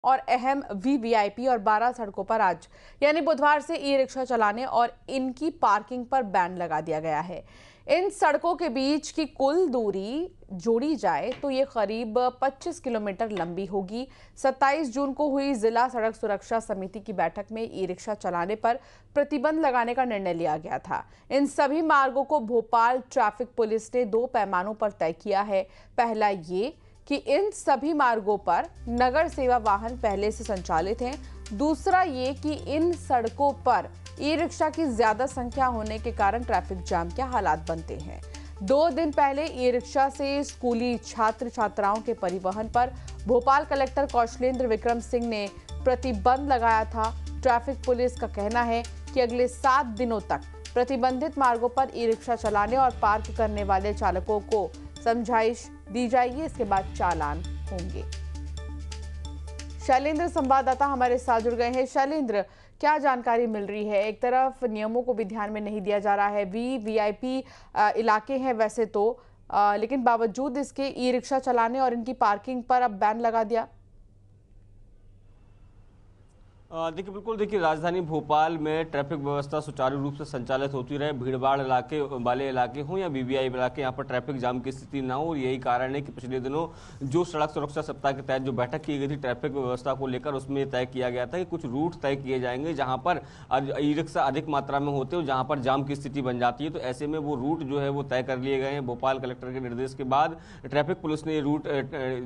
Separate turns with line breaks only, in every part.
और अहम वीवीआईपी और 12 सड़कों पर आज यानी बुधवार से ई रिक्शा चलाने और इनकी पार्किंग पर बैन लगा दिया गया है। इन सड़कों के बीच की कुल दूरी जोड़ी जाए तो ये करीब 25 किलोमीटर लंबी होगी। 27 जून को हुई जिला सड़क सुरक्षा समिति की बैठक में ई रिक्शा चलाने पर प्रतिबंध लगाने का निर्णय लिया गया था। इन सभी मार्गों को भोपाल ट्रैफिक पुलिस ने 2 पैमानों पर तय किया है। पहला ये कि इन सभी मार्गों पर नगर सेवा वाहन पहले से संचालित हैं। दूसरा ये कि इन सड़कों पर ई रिक्शा की ज्यादा संख्या होने के कारण ट्रैफिक जाम के हालात बनते हैं। 2 दिन पहले ई रिक्शा से स्कूली छात्र छात्राओं के परिवहन पर भोपाल कलेक्टर कौशलेंद्र विक्रम सिंह ने प्रतिबंध लगाया था। ट्रैफिक पुलिस का कहना है कि अगले 7 दिनों तक प्रतिबंधित मार्गों पर ई रिक्शा चलाने और पार्क करने वाले चालकों को समझाइश दी जाएगी। इसके बाद चालान होंगे। शैलेंद्र संवाददाता हमारे साथ जुड़ गए हैं। शैलेंद्र, क्या जानकारी मिल रही है? एक तरफ नियमों को भी ध्यान में नहीं दिया जा रहा है, वीवीआईपी इलाके हैं वैसे तो, लेकिन बावजूद इसके ई रिक्शा चलाने और इनकी पार्किंग पर अब बैन लगा दिया।
देखिए बिल्कुल, देखिए राजधानी भोपाल में ट्रैफिक व्यवस्था सुचारू रूप से संचालित होती रहे, भीड़भाड़ इलाके वाले इलाके हों या वीवीआई इलाके, यहाँ पर ट्रैफिक जाम की स्थिति ना हो। और यही कारण है कि पिछले दिनों जो सड़क सुरक्षा सप्ताह के तहत जो बैठक की गई थी ट्रैफिक व्यवस्था को लेकर, उसमें तय किया गया था कि कुछ रूट तय किए जाएंगे जहाँ पर ई रिक्शा अधिक मात्रा में होते हो, जहाँ पर जाम की स्थिति बन जाती है। तो ऐसे में वो रूट जो है वो तय कर लिए गए हैं। भोपाल कलेक्टर के निर्देश के बाद ट्रैफिक पुलिस ने ये रूट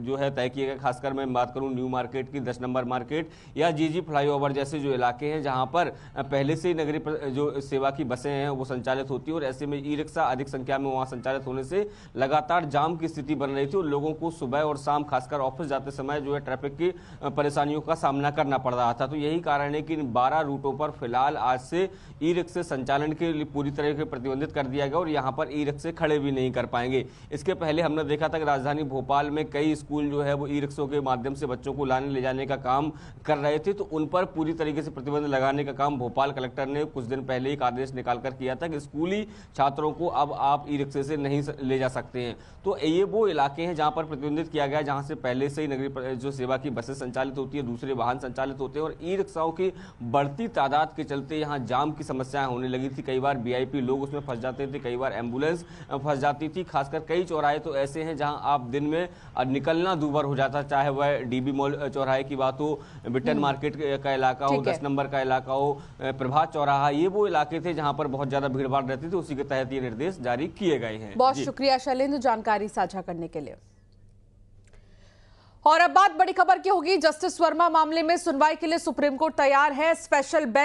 जो है तय किए गए। खासकर मैं बात करूँ न्यू मार्केट की, 10 नंबर मार्केट या जीजी फ्लाईओवर जैसे जो इलाके हैं जहां पर पहले से ही नगरीय जो सेवा की बसें हैं वो संचालित होती है। और ऐसे में ई रिक्शा अधिक संख्या में वहां संचालित होने से लगातार जाम की स्थिति बन रही थी और लोगों को सुबह और शाम खासकर ऑफिस जाते समय जो है ट्रैफिक की परेशानियों का सामना करना पड़ रहा था। तो यही कारण है कि इन 12 रूटों पर फिलहाल आज से ई रिक्शे संचालन के लिए पूरी तरह से प्रतिबंधित कर दिया गया और यहाँ पर ई रिक्शे खड़े भी नहीं कर पाएंगे। इसके पहले हमने देखा था कि राजधानी भोपाल में कई स्कूल जो है वो ई रिक्शों के माध्यम से बच्चों को लाने ले जाने का काम कर रहे थे, तो उन पर पूरी तरीके से प्रतिबंध लगाने का काम भोपाल कलेक्टर ने कुछ दिन पहले एक आदेश निकालकर किया था कि स्कूली छात्रों को अब आप ई रिक्शे से नहीं ले जा सकते हैं। तो ये वो इलाके हैं जहां पर प्रतिबंधित किया गया, जहां से पहले से ही नगरीय जो सेवा की बसें संचालित होती है, दूसरे वाहन संचालित होते हैं और ई रिक्शाओं की बढ़ती तादाद के चलते यहां जाम की समस्याएं होने लगी थी। कई बार वीआईपी लोग उसमें फंस जाते थे, कई बार एम्बुलेंस फंस जाती थी। खासकर कई चौराहे तो ऐसे हैं जहां आप दिन में निकलना दूभर हो जाता, चाहे वह डीबी मॉल चौराहे की बात हो, बिटन मार्केट का इलाका हो, 10 नंबर का इलाका हो, प्रभात चौराहा, ये वो इलाके थे जहां पर बहुत ज्यादा भीड़भाड़ रहती थी। उसी के तहत ये निर्देश जारी किए गए हैं।
बहुत शुक्रिया शैलेंद्र जानकारी साझा करने के लिए। और अब बात बड़ी खबर की होगी। जस्टिस वर्मा मामले में सुनवाई के लिए सुप्रीम कोर्ट तैयार है। Special bench